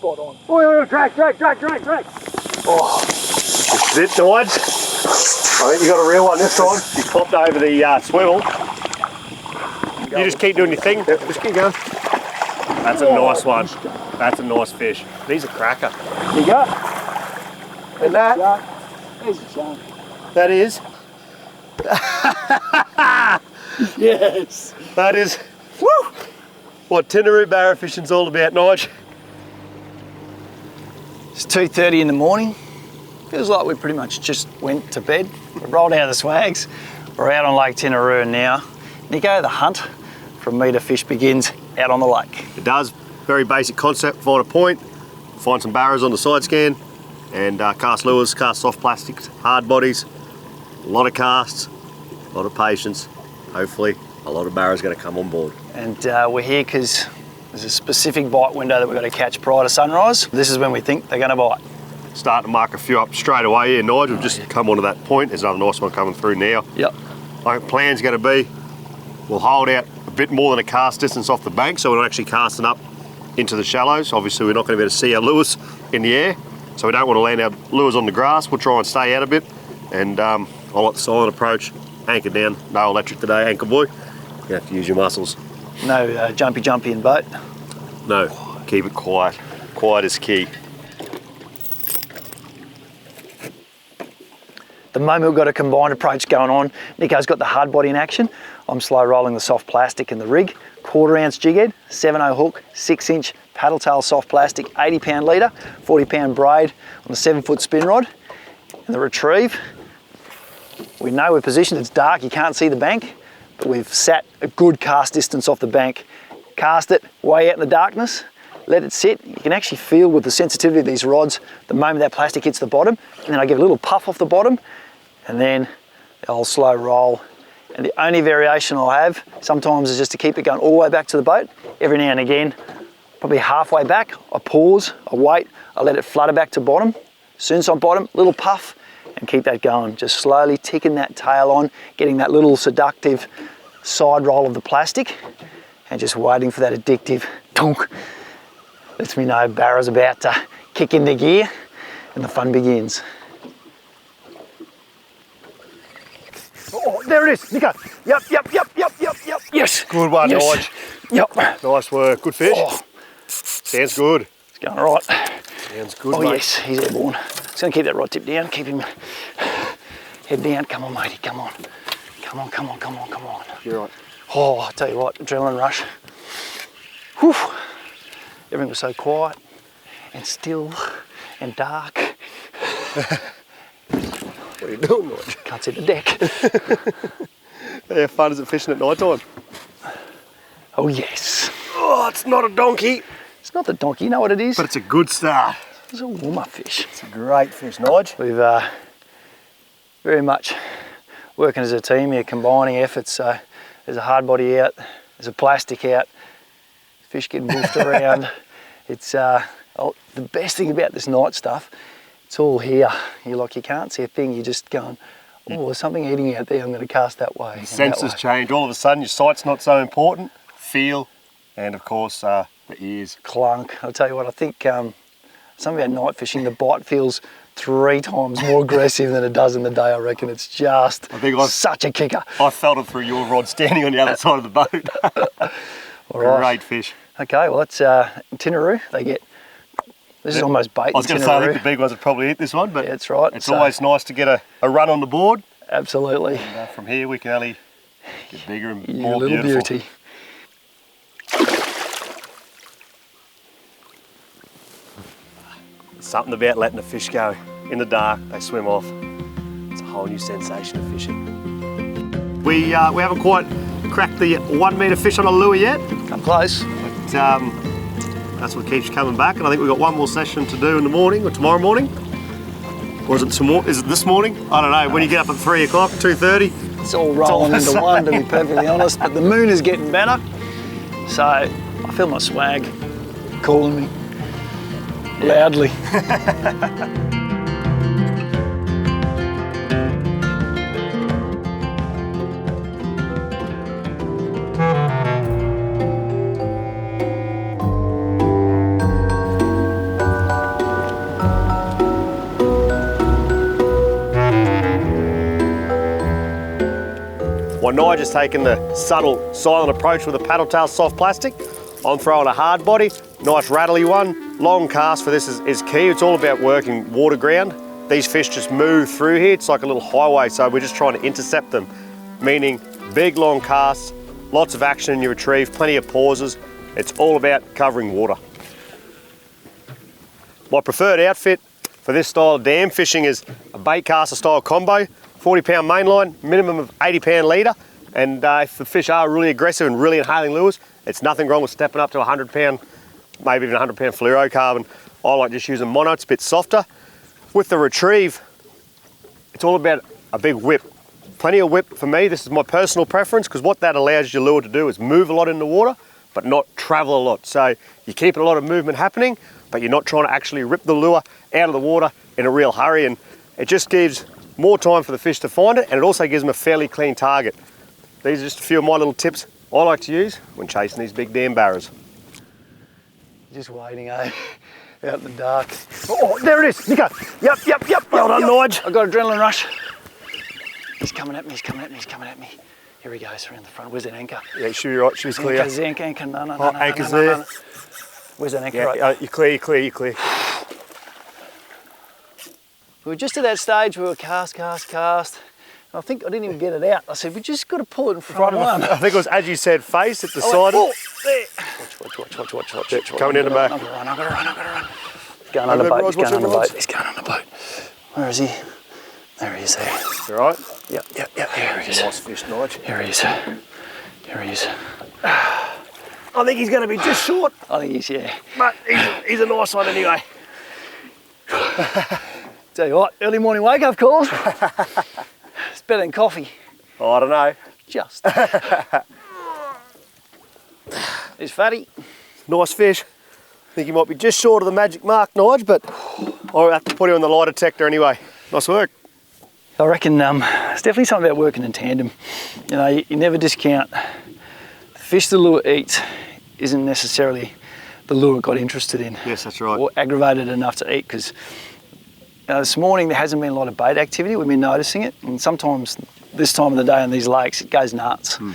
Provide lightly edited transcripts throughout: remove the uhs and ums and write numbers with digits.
spot on. Oh, drag. Oh, this is it, Nige. I think you got a real one this time. You popped over the swivel. You just keep doing your thing. Yep, just keep going. That's a nice one. That's a nice fish. These are cracker. You go. And that? There's a shark. That is. Yes. That is. Woo! What Tinaroo barra fishing's all about, Nige. It's 2:30 in the morning. Feels like we pretty much just went to bed. We rolled out of the swags. We're out on Lake Tinaroo now. Nicko, the hunt from metre fish begins out on the lake. It does. Very basic concept. Find a point, find some barras on the side scan, and cast lures, cast soft plastics, hard bodies, a lot of casts, a lot of patience. Hopefully a lot of barras going to come on board. And we're here because there's a specific bite window that we've got to catch prior to sunrise. This is when we think they're going to bite. Starting to mark a few up straight away here, Nige. We've just come onto that point. There's another nice one coming through now. Yep. My plan's going to be, we'll hold out a bit more than a cast distance off the bank, so we're not actually casting up into the shallows. Obviously we're not going to be able to see our lures in the air, so we don't want to land our lures on the grass. We'll try and stay out a bit, and I like the silent approach. Anchor down, no electric today, anchor boy. You have to use your muscles. No jumpy in boat. No, keep it quiet. Quiet is key. The moment we've got a combined approach going on, Nicko's got the hard body in action. I'm slow rolling the soft plastic in the rig. 1/4 ounce jig head, 7/0 hook, 6-inch paddle tail soft plastic, 80-pound leader, 40-pound braid on the 7-foot spin rod. And the retrieve, we know we're positioned, it's dark, you can't see the bank, but we've sat a good cast distance off the bank. Cast it way out in the darkness, let it sit. You can actually feel with the sensitivity of these rods, the moment that plastic hits the bottom, and then I give a little puff off the bottom, and then I'll slow roll. And the only variation I'll have sometimes is just to keep it going all the way back to the boat. Every now and again, probably halfway back, I pause, I wait, I let it flutter back to bottom. As soon as I'm bottom, little puff, and keep that going. Just slowly ticking that tail on, getting that little seductive side roll of the plastic, and just waiting for that addictive tonk. Lets me know Barra's about to kick into gear, and the fun begins. Oh, there it is, Nicko. Yep. Yes. Good one, yes. Nige. Yep. Nice work, good fish. Oh. Sounds good. It's going all right. Sounds good, Oh, mate. yes, he's airborne. Just going to keep that rod tip down, keep him head down. Come on, matey, come on. Come on. You're right. Oh, I tell you what, adrenaline rush. Whew. Everything was so quiet and still and dark. What are you doing, Nige? Can't see the deck. How fun is it fishing at night time? Oh, yes. Oh, it's not a donkey. It's not the donkey, you know what it is? But it's a good start. It's a warm-up fish. It's a great fish, Nige. We've very much working as a team here, combining efforts. So there's a hard body out, there's a plastic out, fish getting buffed around. It's the best thing about this night stuff, it's all here. You can't see a thing, you're just going, oh, there's something eating out there, I'm going to cast that way. The senses change. All of a sudden your sight's not so important. Feel, and of course the ears. Clunk. I'll tell you what, I think something about night fishing, the bite feels 3 times more aggressive than it does in the day, I reckon. It's just such a kicker. I felt it through your rod standing on the other side of the boat. All right. Great fish. Okay, well that's Tinaroo. They get, this is almost bait. I was going to say, I think the big ones would probably eat this one, but yeah, that's right. It's always nice to get a run on the board. Absolutely. And, from here we can only get bigger and You more little beautiful. beauty. Something about letting the fish go in the dark, they swim off. It's a whole new sensation of fishing. We haven't quite cracked the 1 metre fish on a lure yet. Come close. But that's what keeps coming back, and I think we've got one more session to do in the morning or tomorrow morning. Or is it tomorrow? Is it this morning? I don't know. When you get up at 3 o'clock, 2:30. It's all rolling into one, to be perfectly honest. But the moon is getting better, so I feel my swag calling me loudly. While Nige is taking the subtle, silent approach with a paddle tail soft plastic, I'm throwing a hard body, nice rattly one. Long cast for this is key. It's all about working water ground. These fish just move through here. It's like a little highway, so we're just trying to intercept them, meaning big, long casts, lots of action in your retrieve, plenty of pauses. It's all about covering water. My preferred outfit for this style of dam fishing is a bait caster style combo, 40-pound mainline, minimum of 80-pound leader, and if the fish are really aggressive and really inhaling lures, it's nothing wrong with stepping up to 100-pound, maybe even 100-pound fluorocarbon. I like just using mono, it's a bit softer. With the retrieve, it's all about a big whip. Plenty of whip for me. This is my personal preference because what that allows your lure to do is move a lot in the water, but not travel a lot. So you keep a lot of movement happening, but you're not trying to actually rip the lure out of the water in a real hurry, and it just gives more time for the fish to find it, and it also gives them a fairly clean target. These are just a few of my little tips I like to use when chasing these big dam barras. Just waiting, eh? Out in the dark. Oh, there it is, Nicko. Yep. Well done, Nige. I got adrenaline rush. He's coming at me, he's coming at me, he's coming at me. Here he goes, around the front. Where's that anchor? Yeah, you should be right, she's clear. Anchor, no. Anchor's there. No. Where's that anchor? Yeah, right? you're clear. We were just at that stage, we were cast. And I think I didn't even get it out. I said, we just got to pull it in front of one. I think it was, as you said, face at the side. Oh, there. Watch. Coming in the back. I've got to run. He's going on the boat. Where is he? There he is there. You all right? Yep. Here he is. Nice fish, Nige. Here he is. I think he's going to be just short. I think he's, yeah. But he's a nice one anyway. Tell you what, early morning wake-up calls. It's better than coffee. Oh, I don't know. Just. He's fatty. Nice fish. I think he might be just short of the magic mark, Nige, but I'll have to put him on the lie detector anyway. Nice work. I reckon it's definitely something about working in tandem. You know, you never discount the fish the lure eats isn't necessarily the lure it got interested in. Yes, that's right. Or aggravated enough to eat, because this morning there hasn't been a lot of bait activity. We've been noticing it, and sometimes this time of the day on these lakes it goes nuts. And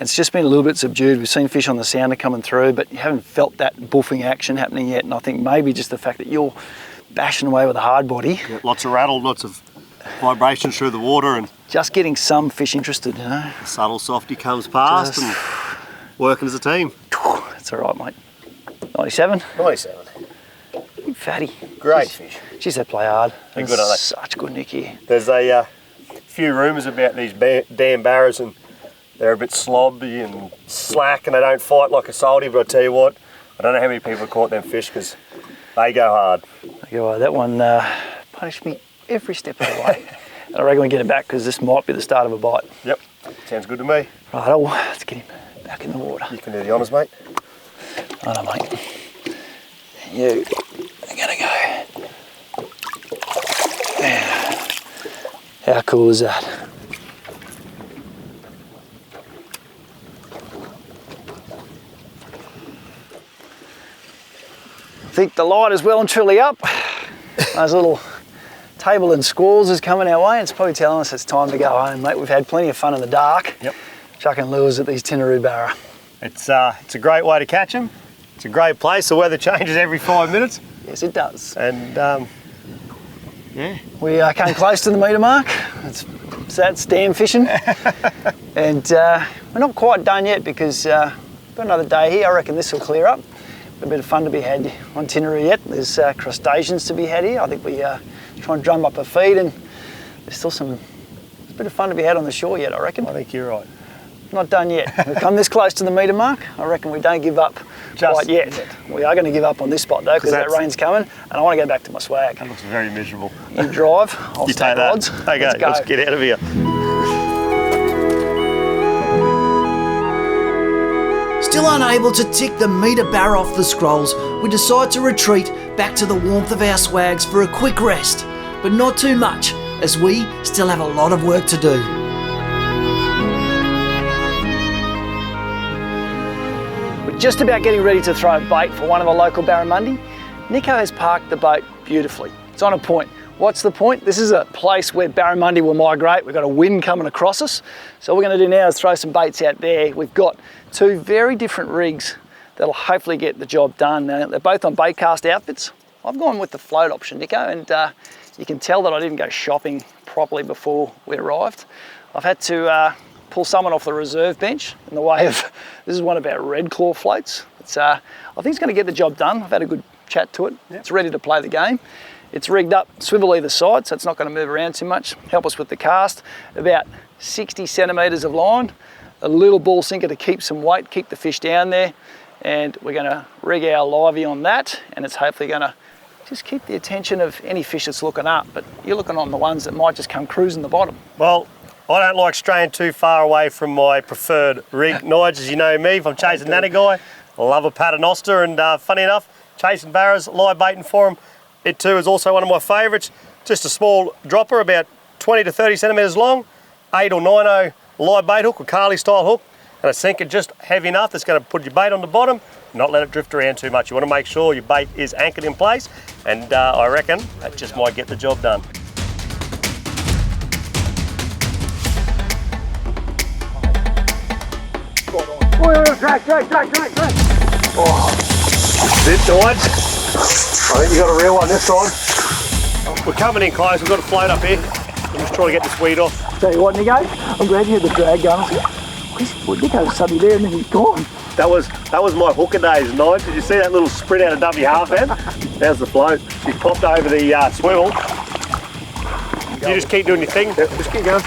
it's just been a little bit subdued. We've seen fish on the sounder coming through, but you haven't felt that buffing action happening yet. And I think maybe just the fact that you're bashing away with a hard body. Yeah, lots of rattle, lots of vibrations through the water, and just getting some fish interested, you know. the subtle softy comes past and working as a team. That's all right, mate. 97. 97. Big fatty. Great fish. Geez, they play hard. They're good, aren't they? Such good nick here. There's a few rumours about these dam barras, and they're a bit slobby and slack and they don't fight like a salty, but I tell you what, I don't know how many people have caught them fish because they go hard. That one punished me every step of the way. And I reckon we get it back because this might be the start of a bite. Yep, sounds good to me. Right, let's get him back in the water. You can do the honours, mate. I know, mate. You are gonna go. Yeah. How cool is that? I think the light is well and truly up. Those little table and squalls is coming our way. It's probably telling us it's time to go home, mate. We've had plenty of fun in the dark. Yep. Chucking lures at these Tinaroo Barra. It's a great way to catch them. It's a great place. The weather changes every 5 minutes. Yes, it does. And yeah. We came close to the metre mark. That's dam fishing. And we're not quite done yet because we've got another day here. I reckon this will clear up. A bit of fun to be had on Tinaroo yet. There's crustaceans to be had here. I think we try and drum up a feed, and there's still a bit of fun to be had on the shore yet, I reckon. I think you're right. Not done yet. We've come this close to the metre mark. I reckon we don't give up quite yet. We are going to give up on this spot though, because that rain's coming, and I want to go back to my swag. That looks very miserable. You drive, I'll stack rods. Okay, let's get out of here. Still unable to tick the metre barra off the scrolls, we decide to retreat back to the warmth of our swags for a quick rest, but not too much, as we still have a lot of work to do. We're just about getting ready to throw bait for one of the local Barramundi. Nicko has parked the boat beautifully. It's on a point. What's the point? This is a place where barramundi will migrate. We've got a wind coming across us. So what we're going to do now is throw some baits out there. We've got two very different rigs that'll hopefully get the job done. They're both on bait cast outfits. I've gone with the float option, Nicko, and you can tell that I didn't go shopping properly before we arrived. I've had to pull someone off the reserve bench in the way of, this is one of our red claw floats. It's, I think it's going to get the job done. I've had a good chat to it. Yep. It's ready to play the game. It's rigged up, swivel either side, so it's not going to move around too much. Help us with the cast. About 60 centimetres of line, a little ball sinker to keep some weight, keep the fish down there, and we're going to rig our livey on that, and it's hopefully going to just keep the attention of any fish that's looking up, but you're looking on the ones that might just come cruising the bottom. Well, I don't like straying too far away from my preferred rig, Nige, as you know me. If I'm chasing nanny guy, I love a paternoster, and funny enough, chasing barras, live baiting for them, it too is also one of my favourites. Just a small dropper, about 20 to 30 centimetres long, 8 or 9.0 live bait hook, a Carly style hook, and a sinker just heavy enough that's going to put your bait on the bottom, not let it drift around too much. You want to make sure your bait is anchored in place, and I reckon that just might get the job done. Drag. Oh, this is it, Nige. I think you got a real one this time. We're coming in close, we've got a float up here. I'm just trying to get this weed off. Tell you what, Nicko, I'm glad you had the drag going. Well, Nicko's suddenly there and then he's gone. That was my hooker days, Nige. Did you see that little sprint out of dummy half end? There's the float. She's popped over the swivel. You just keep doing your thing. Yep, just keep going.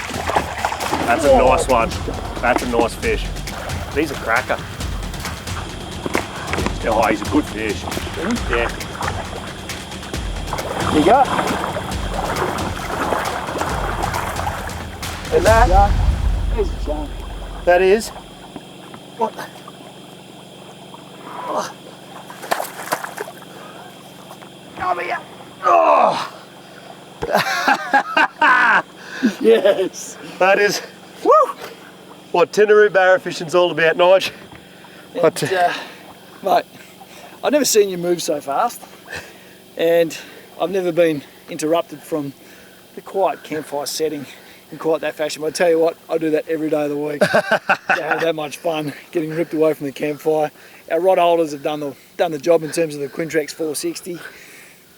That's a nice one. That's a nice fish. He's a cracker. Oh, he's a good fish. Yeah. You go. And that? There's a shark. That is. What? Oh. Come here. Oh. Yes. That is. Woo! What Tinaroo barra fishing's all about, Nige. Mate, I've never seen you move so fast, and I've never been interrupted from the quiet campfire setting in quite that fashion. But I tell you what, I do that every day of the week. I have that much fun getting ripped away from the campfire. Our rod holders have done the job in terms of the Quintrex 460.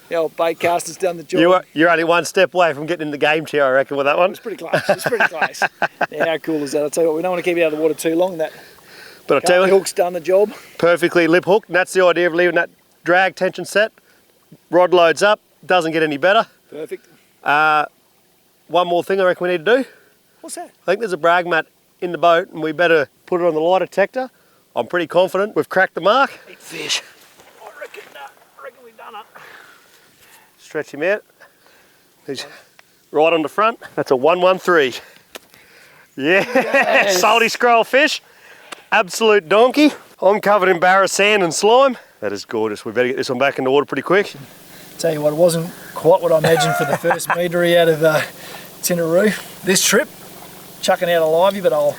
The old bait caster's done the job. You're only one step away from getting in the game chair, I reckon, with that one. It's pretty close. It's pretty close. Yeah, how cool is that? I'll tell you what, we don't want to keep you out of the water too long. That but I'll tell you, hook's done the job. Perfectly lip hooked, and that's the idea of leaving that drag tension set. Rod loads up, doesn't get any better. Perfect. One more thing I reckon we need to do. What's that? I think there's a brag mat in the boat, and we better put it on the lie detector. I'm pretty confident we've cracked the mark. Eat fish. I reckon we've done it. Stretch him out. He's right on the front. That's a 113. Yeah, yes. Salty scroll fish. Absolute donkey. I'm covered in barra sand and slime. That is gorgeous. We better get this one back in the water pretty quick. Tell you what, it wasn't quite what I imagined for the first metre out of Tinaroo. This trip, chucking out a livey, but I'll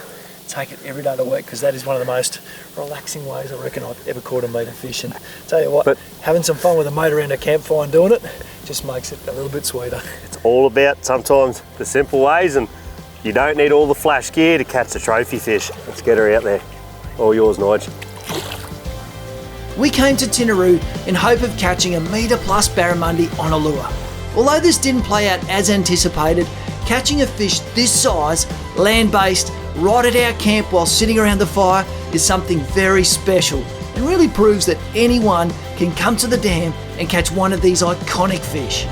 take it every day of the week because that is one of the most relaxing ways I reckon I've ever caught a metre fish. And tell you what, having some fun with a mate around a campfire and doing it just makes it a little bit sweeter. It's all about sometimes the simple ways, and you don't need all the flash gear to catch the trophy fish. Let's get her out there. All yours, Nige. We came to Tinaroo in hope of catching a metre plus barramundi on a lure. Although this didn't play out as anticipated, catching a fish this size, land-based, right at our camp while sitting around the fire is something very special and really proves that anyone can come to the dam and catch one of these iconic fish.